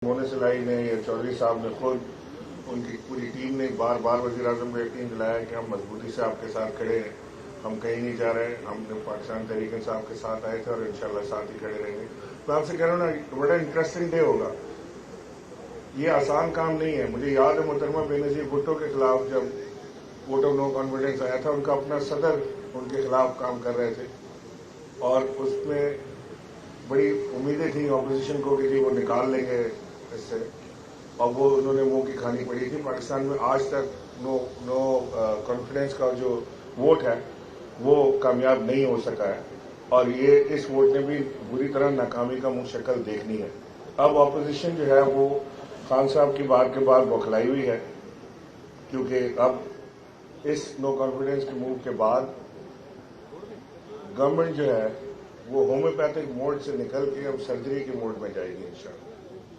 मोने सिलाई ने या चौधरी साहब ने खुद उनकी पूरी टीम ने बार बार वज़ीर-ए-आज़म को यकीन दिलाया कि हम मजबूती से आपके साथ खड़े हैं, हम कहीं नहीं जा रहे। हमने पाकिस्तान तहरीक इंसाफ के साथ आए थे और इंशाल्लाह साथ ही खड़े रहेंगे। मैं आपसे कह रहा हूँ ना, बड़ा इंटरेस्टिंग डे होगा। ये आसान काम नहीं है। मुझे याद है मोहतरमा बेनज़ीर भुट्टो के खिलाफ जब वोट ऑफ नो कॉन्फिडेंस आया था, उनका अपना सदर उनके खिलाफ काम कर रहे थे और उसमें बड़ी उम्मीदें थी ऑपोजिशन को कि जी वो निकाल लेंगे इससे, और वो उन्होंने मुंह की खानी पड़ी थी। पाकिस्तान में आज तक नो कॉन्फिडेंस का जो वोट है वो कामयाब नहीं हो सका है और ये इस वोट ने भी बुरी तरह नाकामी का मुंह शक्ल देखनी है। अब ऑपोजिशन जो है वो खान साहब की बात के बाद बौखलाई हुई है, क्योंकि अब इस नो कॉन्फिडेंस के मूव के बाद गवर्नमेंट जो है वो होम्योपैथिक मोड से निकल के अब सर्जरी के मोड में जाएगी इंशाल्लाह।